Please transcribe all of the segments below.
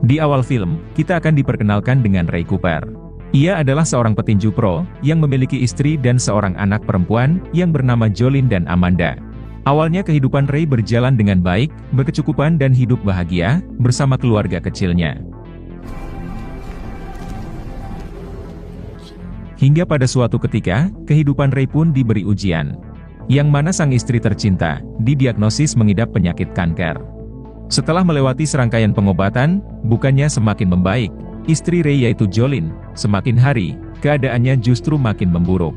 Di awal film, kita akan diperkenalkan dengan Ray Cooper. Ia adalah seorang petinju pro, yang memiliki istri dan seorang anak perempuan, yang bernama Jolene dan Amanda. Awalnya kehidupan Ray berjalan dengan baik, berkecukupan dan hidup bahagia, bersama keluarga kecilnya. Hingga pada suatu ketika, kehidupan Ray pun diberi ujian. Yang mana sang istri tercinta, didiagnosis mengidap penyakit kanker. Setelah melewati serangkaian pengobatan, bukannya semakin membaik, istri Ray yaitu Jolene, semakin hari, keadaannya justru makin memburuk.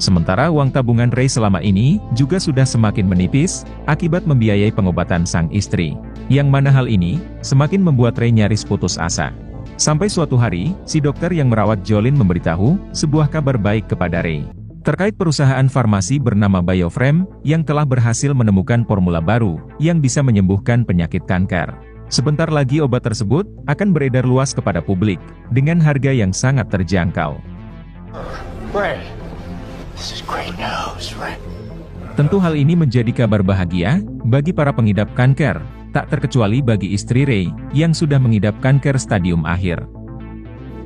Sementara uang tabungan Ray selama ini, juga sudah semakin menipis, akibat membiayai pengobatan sang istri. Yang mana hal ini, semakin membuat Ray nyaris putus asa. Sampai suatu hari, si dokter yang merawat Jolene memberitahu, sebuah kabar baik kepada Ray. Terkait perusahaan farmasi bernama Bioframe, yang telah berhasil menemukan formula baru, yang bisa menyembuhkan penyakit kanker. Sebentar lagi obat tersebut, akan beredar luas kepada publik, dengan harga yang sangat terjangkau. Ray, this is great news, Ray. Tentu hal ini menjadi kabar bahagia, bagi para pengidap kanker, tak terkecuali bagi istri Ray, yang sudah mengidap kanker stadium akhir.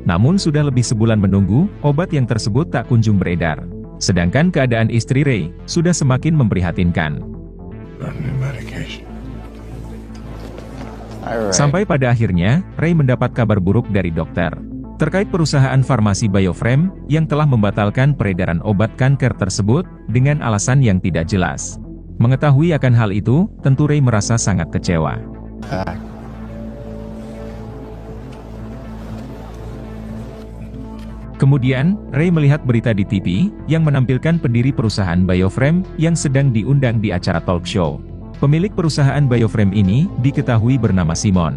Namun sudah lebih sebulan menunggu, obat yang tersebut tak kunjung beredar. Sedangkan keadaan istri Ray, sudah semakin memprihatinkan. Sampai pada akhirnya, Ray mendapat kabar buruk dari dokter. Terkait perusahaan farmasi Bioframe, yang telah membatalkan peredaran obat kanker tersebut, dengan alasan yang tidak jelas. Mengetahui akan hal itu, tentu Ray merasa sangat kecewa. Kemudian, Ray melihat berita di TV, yang menampilkan pendiri perusahaan Bioframe, yang sedang diundang di acara talk show. Pemilik perusahaan Bioframe ini, diketahui bernama Simon.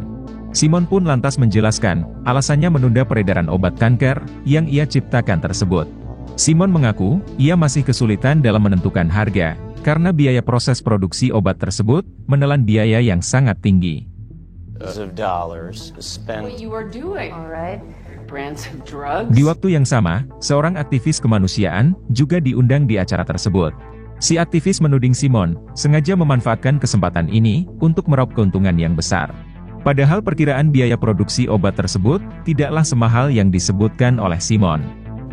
Simon pun lantas menjelaskan, alasannya menunda peredaran obat kanker, yang ia ciptakan tersebut. Simon mengaku, ia masih kesulitan dalam menentukan harga, karena biaya proses produksi obat tersebut, menelan biaya yang sangat tinggi. Di waktu yang sama, seorang aktivis kemanusiaan, juga diundang di acara tersebut. Si aktivis menuding Simon, sengaja memanfaatkan kesempatan ini, untuk meraup keuntungan yang besar. Padahal perkiraan biaya produksi obat tersebut, tidaklah semahal yang disebutkan oleh Simon.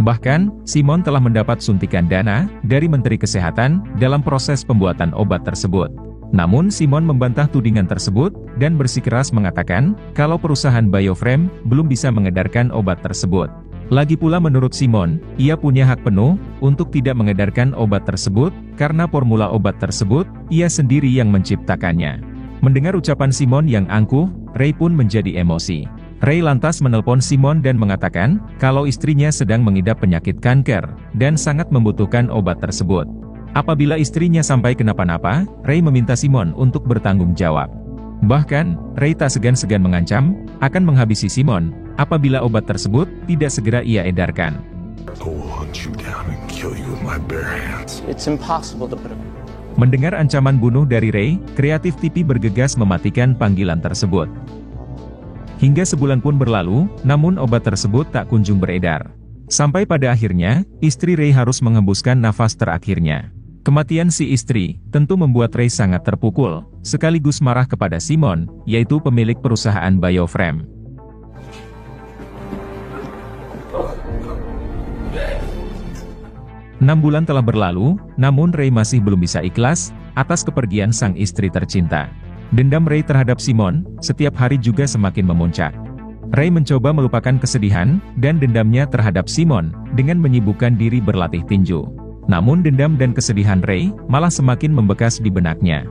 Bahkan, Simon telah mendapat suntikan dana, dari Menteri Kesehatan, dalam proses pembuatan obat tersebut. Namun Simon membantah tudingan tersebut, dan bersikeras mengatakan, kalau perusahaan Bioframe, belum bisa mengedarkan obat tersebut. Lagi pula menurut Simon, ia punya hak penuh, untuk tidak mengedarkan obat tersebut, karena formula obat tersebut, ia sendiri yang menciptakannya. Mendengar ucapan Simon yang angkuh, Ray pun menjadi emosi. Ray lantas menelpon Simon dan mengatakan, kalau istrinya sedang mengidap penyakit kanker, dan sangat membutuhkan obat tersebut. Apabila istrinya sampai kenapa-napa, Ray meminta Simon untuk bertanggung jawab. Bahkan, Ray tak segan-segan mengancam, akan menghabisi Simon, apabila obat tersebut tidak segera ia edarkan. Mendengar ancaman bunuh dari Ray, kreatif TV bergegas mematikan panggilan tersebut. Hingga sebulan pun berlalu, namun obat tersebut tak kunjung beredar. Sampai pada akhirnya, istri Ray harus menghembuskan nafas terakhirnya. Kematian si istri, tentu membuat Ray sangat terpukul, sekaligus marah kepada Simon, yaitu pemilik perusahaan Bioframe. Enam bulan telah berlalu, namun Ray masih belum bisa ikhlas, atas kepergian sang istri tercinta. Dendam Ray terhadap Simon, setiap hari juga semakin memuncak. Ray mencoba melupakan kesedihan, dan dendamnya terhadap Simon, dengan menyibukkan diri berlatih tinju. Namun dendam dan kesedihan Ray, malah semakin membekas di benaknya.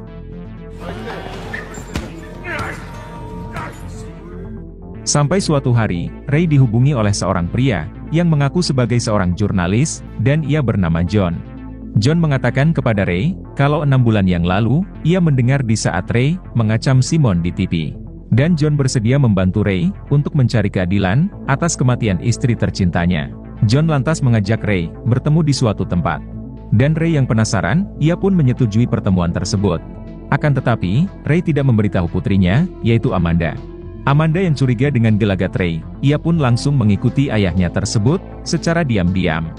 Sampai suatu hari, Ray dihubungi oleh seorang pria, yang mengaku sebagai seorang jurnalis, dan ia bernama John. John mengatakan kepada Ray, kalau 6 bulan yang lalu, ia mendengar di saat Ray, mengacam Simon di TV. Dan John bersedia membantu Ray, untuk mencari keadilan, atas kematian istri tercintanya. John lantas mengajak Ray, bertemu di suatu tempat. Dan Ray yang penasaran, ia pun menyetujui pertemuan tersebut. Akan tetapi, Ray tidak memberitahu putrinya, yaitu Amanda. Amanda yang curiga dengan gelagat Ray, ia pun langsung mengikuti ayahnya tersebut, secara diam-diam.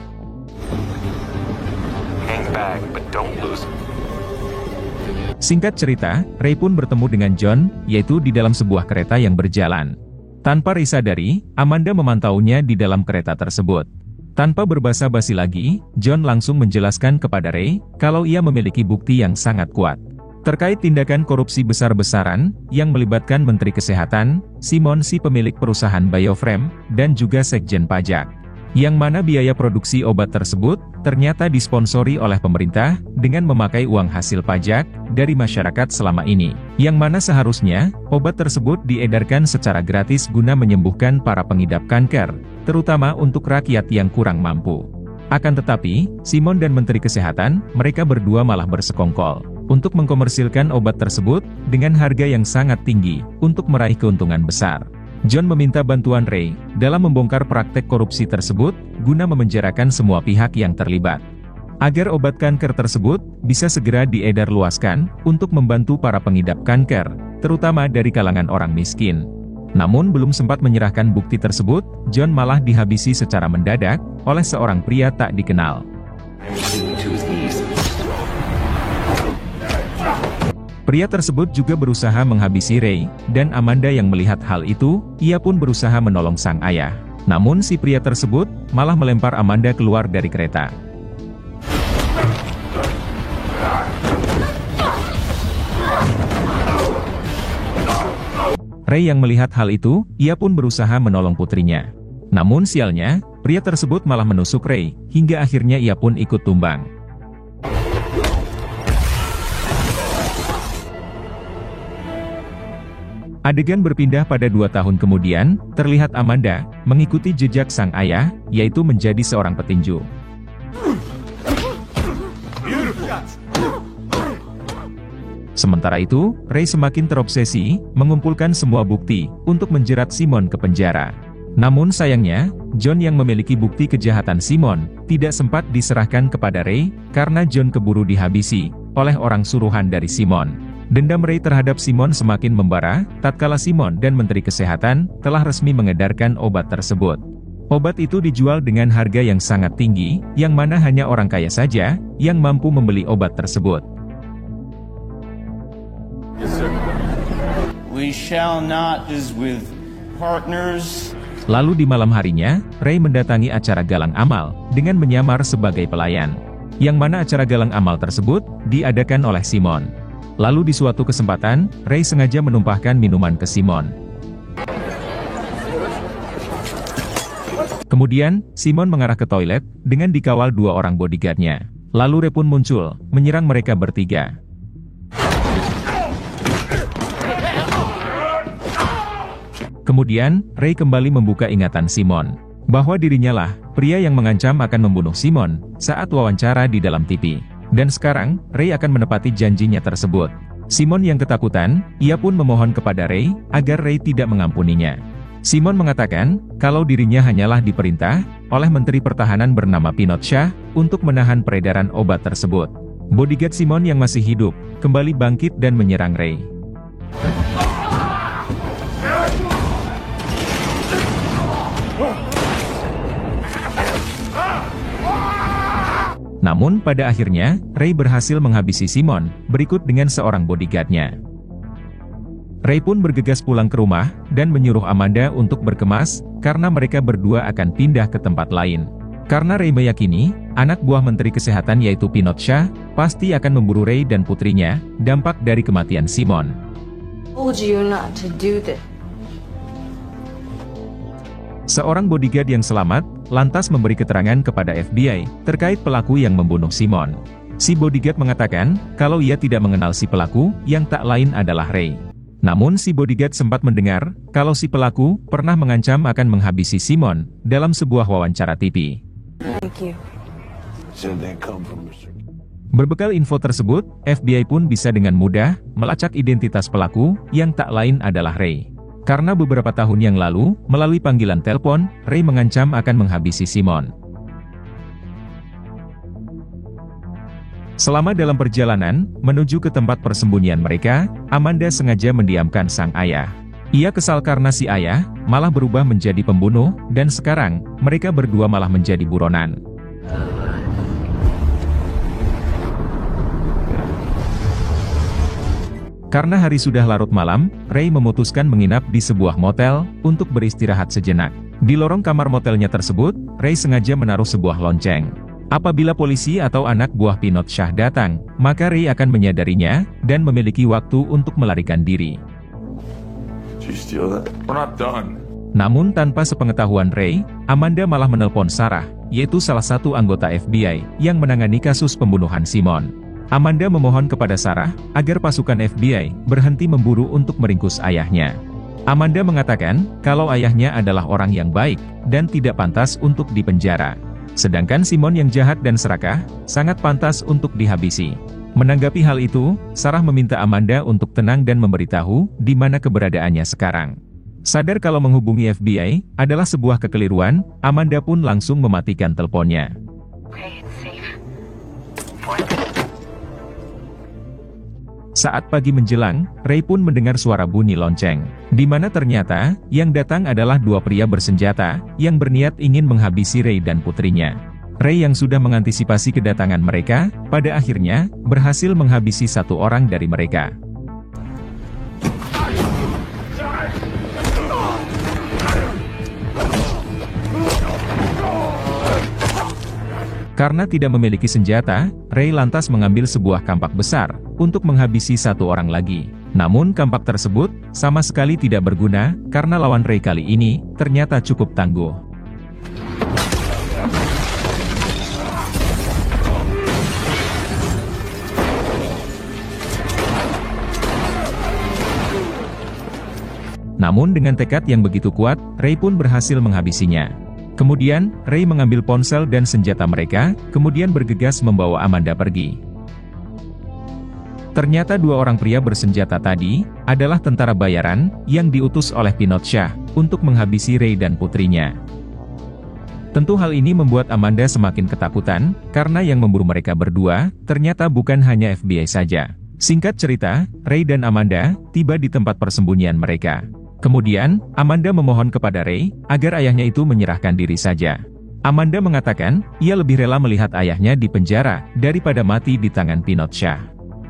Singkat cerita, Ray pun bertemu dengan John, yaitu di dalam sebuah kereta yang berjalan. Tanpa Ray sadari, Amanda memantaunya di dalam kereta tersebut. Tanpa berbasa-basi lagi, John langsung menjelaskan kepada Ray, kalau ia memiliki bukti yang sangat kuat terkait tindakan korupsi besar-besaran, yang melibatkan Menteri Kesehatan, Simon si pemilik perusahaan Bioframe, dan juga Sekjen Pajak. Yang mana biaya produksi obat tersebut, ternyata disponsori oleh pemerintah, dengan memakai uang hasil pajak, dari masyarakat selama ini. Yang mana seharusnya, obat tersebut diedarkan secara gratis guna menyembuhkan para pengidap kanker, terutama untuk rakyat yang kurang mampu. Akan tetapi, Simon dan Menteri Kesehatan, mereka berdua malah bersekongkol untuk mengkomersilkan obat tersebut, dengan harga yang sangat tinggi, untuk meraih keuntungan besar. John meminta bantuan Ray, dalam membongkar praktek korupsi tersebut, guna memenjarakan semua pihak yang terlibat. Agar obat kanker tersebut, bisa segera diedar luaskan, untuk membantu para pengidap kanker, terutama dari kalangan orang miskin. Namun belum sempat menyerahkan bukti tersebut, John malah dihabisi secara mendadak, oleh seorang pria tak dikenal. Pria tersebut juga berusaha menghabisi Ray, dan Amanda yang melihat hal itu, ia pun berusaha menolong sang ayah. Namun si pria tersebut, malah melempar Amanda keluar dari kereta. Ray yang melihat hal itu, ia pun berusaha menolong putrinya. Namun sialnya, pria tersebut malah menusuk Ray, hingga akhirnya ia pun ikut tumbang. Adegan berpindah pada 2 tahun kemudian, terlihat Amanda, mengikuti jejak sang ayah, yaitu menjadi seorang petinju. Sementara itu, Ray semakin terobsesi, mengumpulkan semua bukti, untuk menjerat Simon ke penjara. Namun sayangnya, John yang memiliki bukti kejahatan Simon, tidak sempat diserahkan kepada Ray, karena John keburu dihabisi, oleh orang suruhan dari Simon. Dendam Ray terhadap Simon semakin membara, tatkala Simon dan Menteri Kesehatan, telah resmi mengedarkan obat tersebut. Obat itu dijual dengan harga yang sangat tinggi, yang mana hanya orang kaya saja, yang mampu membeli obat tersebut. We shall not is with partners. Lalu di malam harinya, Ray mendatangi acara galang amal, dengan menyamar sebagai pelayan. Yang mana acara galang amal tersebut, diadakan oleh Simon. Lalu di suatu kesempatan, Ray sengaja menumpahkan minuman ke Simon. Kemudian, Simon mengarah ke toilet, dengan dikawal 2 orang bodyguard-nya. Lalu Ray pun muncul, menyerang mereka bertiga. Kemudian, Ray kembali membuka ingatan Simon, bahwa dirinya lah, pria yang mengancam akan membunuh Simon, saat wawancara di dalam TV. Dan sekarang, Ray akan menepati janjinya tersebut. Simon yang ketakutan, ia pun memohon kepada Ray, agar Ray tidak mengampuninya. Simon mengatakan, kalau dirinya hanyalah diperintah, oleh Menteri Pertahanan bernama Pinot Shah, untuk menahan peredaran obat tersebut. Bodyguard Simon yang masih hidup, kembali bangkit dan menyerang Ray. Namun pada akhirnya, Ray berhasil menghabisi Simon, berikut dengan seorang bodyguard-nya. Ray pun bergegas pulang ke rumah, dan menyuruh Amanda untuk berkemas, karena mereka berdua akan pindah ke tempat lain. Karena Ray meyakini, anak buah Menteri Kesehatan yaitu Pinot Shah, pasti akan memburu Ray dan putrinya, dampak dari kematian Simon. Seorang bodyguard yang selamat, lantas memberi keterangan kepada FBI, terkait pelaku yang membunuh Simon. Si bodyguard mengatakan, kalau ia tidak mengenal si pelaku, yang tak lain adalah Ray. Namun si bodyguard sempat mendengar, kalau si pelaku, pernah mengancam akan menghabisi Simon, dalam sebuah wawancara TV. Berbekal info tersebut, FBI pun bisa dengan mudah, melacak identitas pelaku, yang tak lain adalah Ray. Karena beberapa tahun yang lalu, melalui panggilan telepon, Ray mengancam akan menghabisi Simon. Selama dalam perjalanan, menuju ke tempat persembunyian mereka, Amanda sengaja mendiamkan sang ayah. Ia kesal karena si ayah, malah berubah menjadi pembunuh, dan sekarang, mereka berdua malah menjadi buronan. Karena hari sudah larut malam, Ray memutuskan menginap di sebuah motel untuk beristirahat sejenak. Di lorong kamar motelnya tersebut, Ray sengaja menaruh sebuah lonceng. Apabila polisi atau anak buah Pinot Shah datang, maka Ray akan menyadarinya dan memiliki waktu untuk melarikan diri. Namun tanpa sepengetahuan Ray, Amanda malah menelpon Sarah, yaitu salah satu anggota FBI yang menangani kasus pembunuhan Simon. Amanda memohon kepada Sarah agar pasukan FBI berhenti memburu untuk meringkus ayahnya. Amanda mengatakan kalau ayahnya adalah orang yang baik dan tidak pantas untuk dipenjara. Sedangkan Simon yang jahat dan serakah, sangat pantas untuk dihabisi. Menanggapi hal itu, Sarah meminta Amanda untuk tenang dan memberitahu di mana keberadaannya sekarang. Sadar kalau menghubungi FBI adalah sebuah kekeliruan, Amanda pun langsung mematikan teleponnya. Saat pagi menjelang, Ray pun mendengar suara bunyi lonceng, di mana ternyata yang datang adalah dua pria bersenjata yang berniat ingin menghabisi Ray dan putrinya. Ray yang sudah mengantisipasi kedatangan mereka, pada akhirnya berhasil menghabisi satu orang dari mereka. Karena tidak memiliki senjata, Ray lantas mengambil sebuah kampak besar untuk menghabisi satu orang lagi. Namun kampak tersebut sama sekali tidak berguna karena lawan Ray kali ini ternyata cukup tangguh. Namun dengan tekad yang begitu kuat, Ray pun berhasil menghabisinya. Kemudian, Ray mengambil ponsel dan senjata mereka, kemudian bergegas membawa Amanda pergi. Ternyata dua orang pria bersenjata tadi adalah tentara bayaran yang diutus oleh Pinot Shah untuk menghabisi Ray dan putrinya. Tentu hal ini membuat Amanda semakin ketakutan, karena yang memburu mereka berdua ternyata bukan hanya FBI saja. Singkat cerita, Ray dan Amanda tiba di tempat persembunyian mereka. Kemudian, Amanda memohon kepada Ray agar ayahnya itu menyerahkan diri saja. Amanda mengatakan, ia lebih rela melihat ayahnya di penjara daripada mati di tangan Pinot Shah.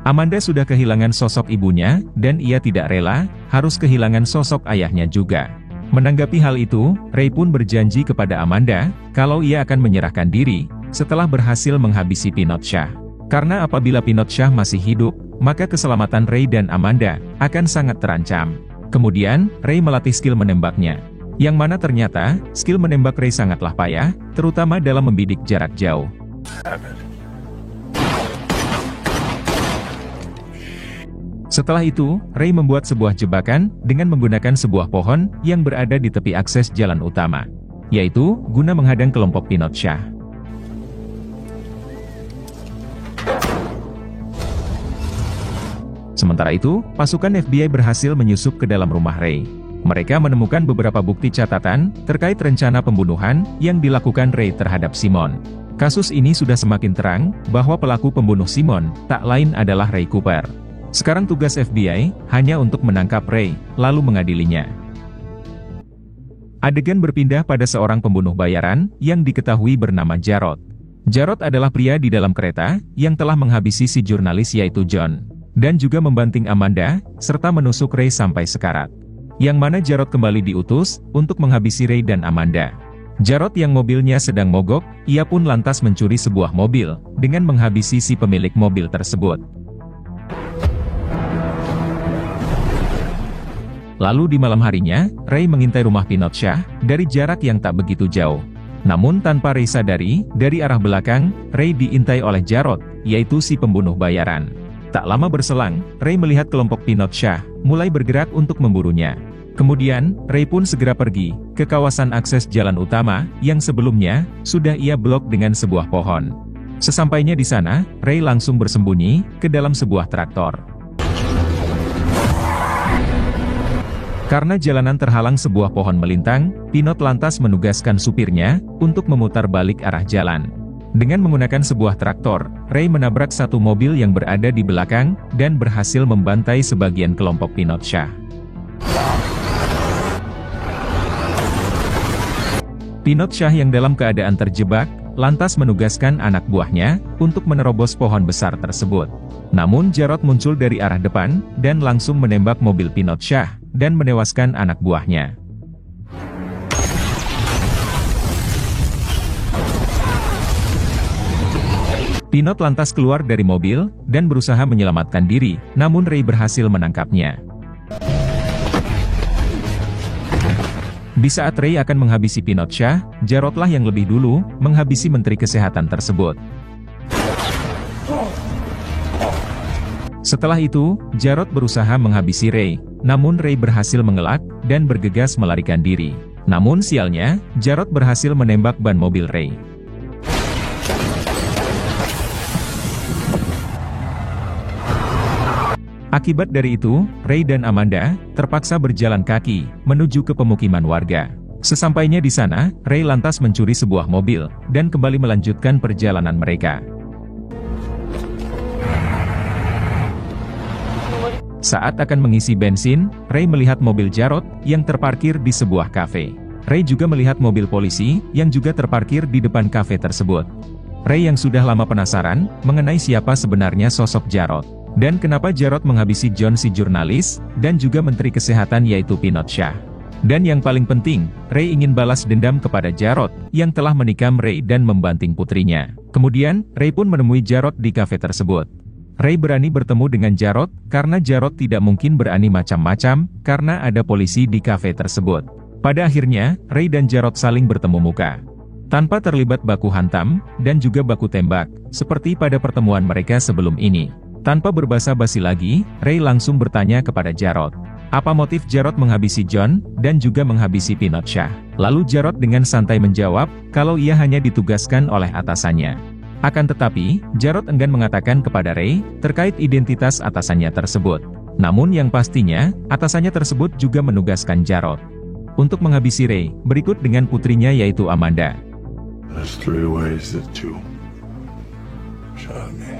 Amanda sudah kehilangan sosok ibunya, dan ia tidak rela harus kehilangan sosok ayahnya juga. Menanggapi hal itu, Ray pun berjanji kepada Amanda kalau ia akan menyerahkan diri setelah berhasil menghabisi Pinot Shah. Karena apabila Pinot Shah masih hidup, maka keselamatan Ray dan Amanda akan sangat terancam. Kemudian, Ray melatih skill menembaknya. Yang mana ternyata, skill menembak Ray sangatlah payah, terutama dalam membidik jarak jauh. Setelah itu, Ray membuat sebuah jebakan dengan menggunakan sebuah pohon yang berada di tepi akses jalan utama, yaitu guna menghadang kelompok Pinot Shah. Sementara itu, pasukan FBI berhasil menyusup ke dalam rumah Ray. Mereka menemukan beberapa bukti catatan terkait rencana pembunuhan yang dilakukan Ray terhadap Simon. Kasus ini sudah semakin terang bahwa pelaku pembunuh Simon tak lain adalah Ray Cooper. Sekarang tugas FBI hanya untuk menangkap Ray, lalu mengadilinya. Adegan berpindah pada seorang pembunuh bayaran yang diketahui bernama Jarod. Jarod adalah pria di dalam kereta yang telah menghabisi si jurnalis yaitu John, dan juga membanting Amanda, serta menusuk Ray sampai sekarat. Yang mana Jarod kembali diutus untuk menghabisi Ray dan Amanda. Jarod yang mobilnya sedang mogok, ia pun lantas mencuri sebuah mobil, dengan menghabisi si pemilik mobil tersebut. Lalu di malam harinya, Ray mengintai rumah Pinot Shah dari jarak yang tak begitu jauh. Namun tanpa Ray sadari, dari arah belakang, Ray diintai oleh Jarod, yaitu si pembunuh bayaran. Tak lama berselang, Ray melihat kelompok Pinot Shah mulai bergerak untuk memburunya. Kemudian, Ray pun segera pergi ke kawasan akses jalan utama yang sebelumnya sudah ia blok dengan sebuah pohon. Sesampainya di sana, Ray langsung bersembunyi ke dalam sebuah traktor. Karena jalanan terhalang sebuah pohon melintang, Pinot lantas menugaskan supirnya untuk memutar balik arah jalan. Dengan menggunakan sebuah traktor, Ray menabrak satu mobil yang berada di belakang, dan berhasil membantai sebagian kelompok Pinot Shah. Pinot Shah yang dalam keadaan terjebak, lantas menugaskan anak buahnya untuk menerobos pohon besar tersebut. Namun Jarod muncul dari arah depan dan langsung menembak mobil Pinot Shah dan menewaskan anak buahnya. Pinot lantas keluar dari mobil dan berusaha menyelamatkan diri, namun Ray berhasil menangkapnya. Di saat Ray akan menghabisi Pinot Shah, Jarodlah yang lebih dulu menghabisi Menteri Kesehatan tersebut. Setelah itu, Jarod berusaha menghabisi Ray, namun Ray berhasil mengelak dan bergegas melarikan diri. Namun sialnya, Jarod berhasil menembak ban mobil Ray. Akibat dari itu, Ray dan Amanda terpaksa berjalan kaki menuju ke pemukiman warga. Sesampainya di sana, Ray lantas mencuri sebuah mobil dan kembali melanjutkan perjalanan mereka. Saat akan mengisi bensin, Ray melihat mobil Jarod yang terparkir di sebuah kafe. Ray juga melihat mobil polisi yang juga terparkir di depan kafe tersebut. Ray yang sudah lama penasaran mengenai siapa sebenarnya sosok Jarod. Dan kenapa Jarod menghabisi John si jurnalis, dan juga Menteri Kesehatan yaitu Pinot Shah. Dan yang paling penting, Ray ingin balas dendam kepada Jarod, yang telah menikam Ray dan membanting putrinya. Kemudian, Ray pun menemui Jarod di kafe tersebut. Ray berani bertemu dengan Jarod, karena Jarod tidak mungkin berani macam-macam, karena ada polisi di kafe tersebut. Pada akhirnya, Ray dan Jarod saling bertemu muka. Tanpa terlibat baku hantam, dan juga baku tembak, seperti pada pertemuan mereka sebelum ini. Tanpa berbasa-basi lagi, Ray langsung bertanya kepada Jarod. Apa motif Jarod menghabisi John, dan juga menghabisi Pinot Shah? Lalu Jarod dengan santai menjawab, kalau ia hanya ditugaskan oleh atasannya. Akan tetapi, Jarod enggan mengatakan kepada Ray, terkait identitas atasannya tersebut. Namun yang pastinya, atasannya tersebut juga menugaskan Jarod untuk menghabisi Ray, berikut dengan putrinya yaitu Amanda. There's 3 ways that you shot me.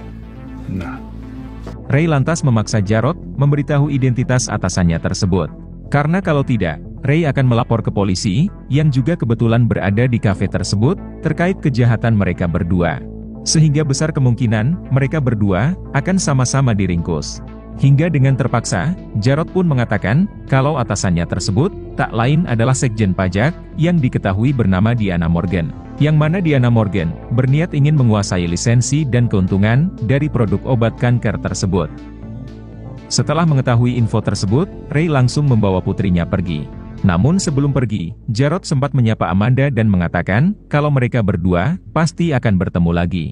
Nah. Ray lantas memaksa Jarod memberitahu identitas atasannya tersebut. Karena kalau tidak, Ray akan melapor ke polisi, yang juga kebetulan berada di kafe tersebut, terkait kejahatan mereka berdua. Sehingga besar kemungkinan, mereka berdua akan sama-sama diringkus. Hingga dengan terpaksa, Jarod pun mengatakan, kalau atasannya tersebut, tak lain adalah Sekjen Pajak, yang diketahui bernama Diana Morgan. Yang mana Diana Morgan berniat ingin menguasai lisensi dan keuntungan dari produk obat kanker tersebut. Setelah mengetahui info tersebut, Ray langsung membawa putrinya pergi. Namun sebelum pergi, Jarod sempat menyapa Amanda dan mengatakan, kalau mereka berdua, pasti akan bertemu lagi.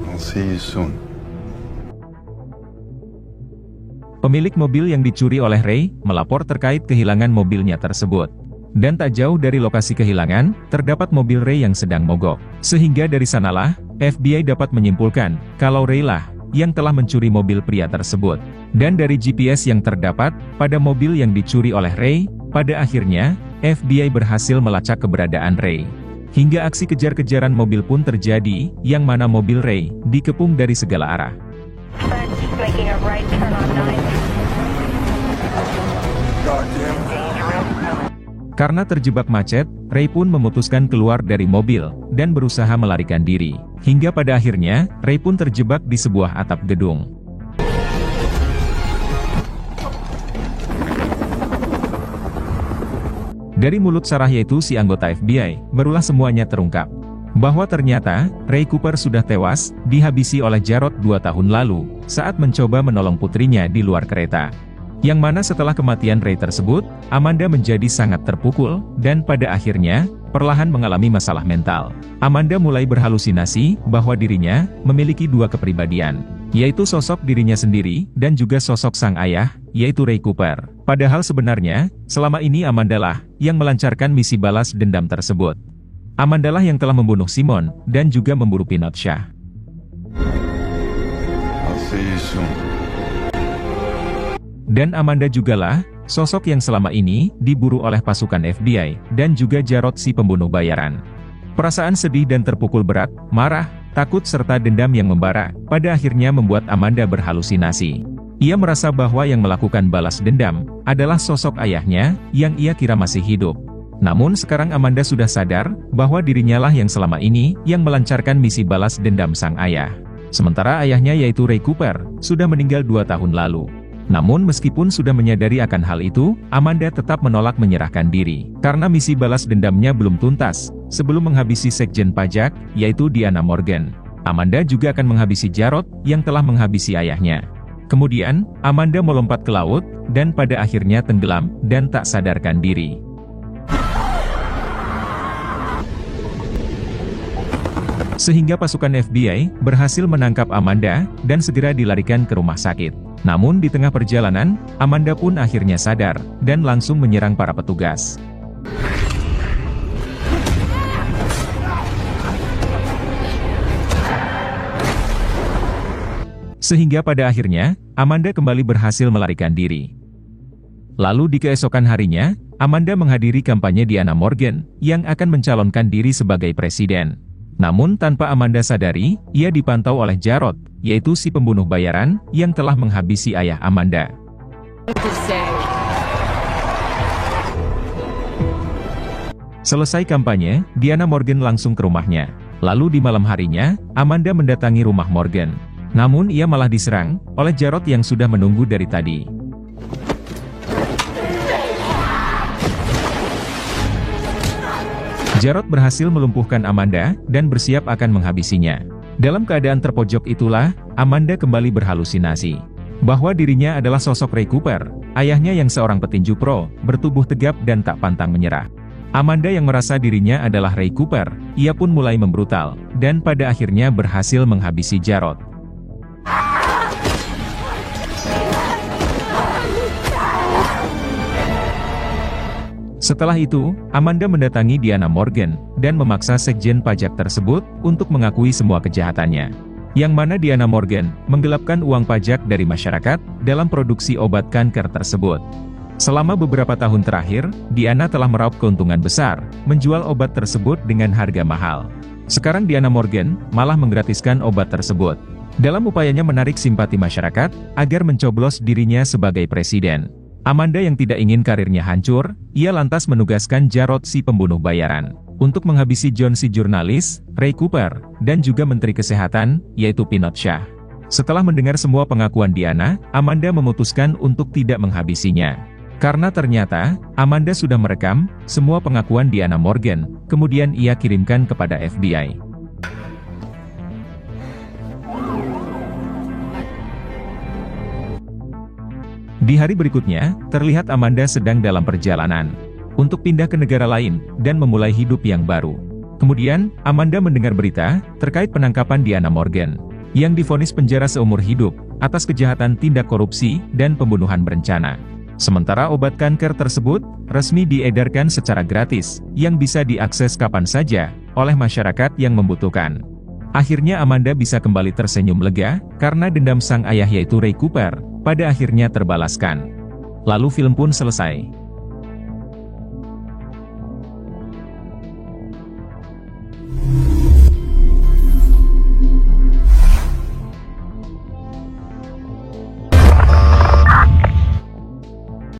I'll see you soon. Pemilik mobil yang dicuri oleh Ray, melapor terkait kehilangan mobilnya tersebut. Dan tak jauh dari lokasi kehilangan, terdapat mobil Ray yang sedang mogok. Sehingga dari sanalah, FBI dapat menyimpulkan, kalau Ray lah yang telah mencuri mobil pria tersebut. Dan dari GPS yang terdapat pada mobil yang dicuri oleh Ray, pada akhirnya, FBI berhasil melacak keberadaan Ray. Hingga aksi kejar-kejaran mobil pun terjadi, yang mana mobil Ray dikepung dari segala arah. Karena terjebak macet, Ray pun memutuskan keluar dari mobil, dan berusaha melarikan diri. Hingga pada akhirnya, Ray pun terjebak di sebuah atap gedung. Dari mulut Sarah yaitu si anggota FBI, barulah semuanya terungkap. Bahwa ternyata, Ray Cooper sudah tewas, dihabisi oleh Jarod 2 tahun lalu, saat mencoba menolong putrinya di luar kereta. Yang mana setelah kematian Ray tersebut, Amanda menjadi sangat terpukul, dan pada akhirnya, perlahan mengalami masalah mental. Amanda mulai berhalusinasi, bahwa dirinya memiliki 2 kepribadian, yaitu sosok dirinya sendiri, dan juga sosok sang ayah, yaitu Ray Cooper. Padahal sebenarnya, selama ini Amanda lah, yang melancarkan misi balas dendam tersebut. Amanda lah yang telah membunuh Simon, dan juga memburu Pinot Shah. I'll see you soon. Dan Amanda jugalah, sosok yang selama ini, diburu oleh pasukan FBI, dan juga Jarod si pembunuh bayaran. Perasaan sedih dan terpukul berat, marah, takut serta dendam yang membara, pada akhirnya membuat Amanda berhalusinasi. Ia merasa bahwa yang melakukan balas dendam, adalah sosok ayahnya, yang ia kira masih hidup. Namun sekarang Amanda sudah sadar bahwa dirinya lah yang selama ini yang melancarkan misi balas dendam sang ayah. Sementara ayahnya yaitu Ray Cooper sudah meninggal 2 tahun lalu. Namun meskipun sudah menyadari akan hal itu, Amanda tetap menolak menyerahkan diri, karena misi balas dendamnya belum tuntas, sebelum menghabisi Sekjen Pajak, yaitu Diana Morgan. Amanda juga akan menghabisi Jarod, yang telah menghabisi ayahnya. Kemudian, Amanda melompat ke laut, dan pada akhirnya tenggelam, dan tak sadarkan diri. Sehingga pasukan FBI berhasil menangkap Amanda, dan segera dilarikan ke rumah sakit. Namun di tengah perjalanan, Amanda pun akhirnya sadar, dan langsung menyerang para petugas. Sehingga pada akhirnya, Amanda kembali berhasil melarikan diri. Lalu di keesokan harinya, Amanda menghadiri kampanye Diana Morgan, yang akan mencalonkan diri sebagai presiden. Namun tanpa Amanda sadari, ia dipantau oleh Jarod, yaitu si pembunuh bayaran, yang telah menghabisi ayah Amanda. Selesai kampanye, Diana Morgan langsung ke rumahnya. Lalu di malam harinya, Amanda mendatangi rumah Morgan. Namun ia malah diserang oleh Jarod yang sudah menunggu dari tadi. Jarod berhasil melumpuhkan Amanda, dan bersiap akan menghabisinya. Dalam keadaan terpojok itulah, Amanda kembali berhalusinasi bahwa dirinya adalah sosok Ray Cooper, ayahnya yang seorang petinju pro, bertubuh tegap dan tak pantang menyerah. Amanda yang merasa dirinya adalah Ray Cooper, ia pun mulai membrutal, dan pada akhirnya berhasil menghabisi Jarod. Setelah itu, Amanda mendatangi Diana Morgan, dan memaksa Sekjen Pajak tersebut untuk mengakui semua kejahatannya. Yang mana Diana Morgan menggelapkan uang pajak dari masyarakat dalam produksi obat kanker tersebut. Selama beberapa tahun terakhir, Diana telah meraup keuntungan besar, menjual obat tersebut dengan harga mahal. Sekarang Diana Morgan malah menggratiskan obat tersebut, dalam upayanya menarik simpati masyarakat, agar mencoblos dirinya sebagai presiden. Amanda yang tidak ingin karirnya hancur, ia lantas menugaskan Jarod si pembunuh bayaran, untuk menghabisi John si jurnalis, Ray Cooper, dan juga Menteri Kesehatan, yaitu Pinot Shah. Setelah mendengar semua pengakuan Diana, Amanda memutuskan untuk tidak menghabisinya. Karena ternyata, Amanda sudah merekam semua pengakuan Diana Morgan, kemudian ia kirimkan kepada FBI. Di hari berikutnya, terlihat Amanda sedang dalam perjalanan untuk pindah ke negara lain, dan memulai hidup yang baru. Kemudian, Amanda mendengar berita terkait penangkapan Diana Morgan, yang divonis penjara seumur hidup, atas kejahatan tindak korupsi, dan pembunuhan berencana. Sementara obat kanker tersebut, resmi diedarkan secara gratis, yang bisa diakses kapan saja, oleh masyarakat yang membutuhkan. Akhirnya Amanda bisa kembali tersenyum lega, karena dendam sang ayah yaitu Ray Cooper, pada akhirnya terbalaskan. Lalu film pun selesai.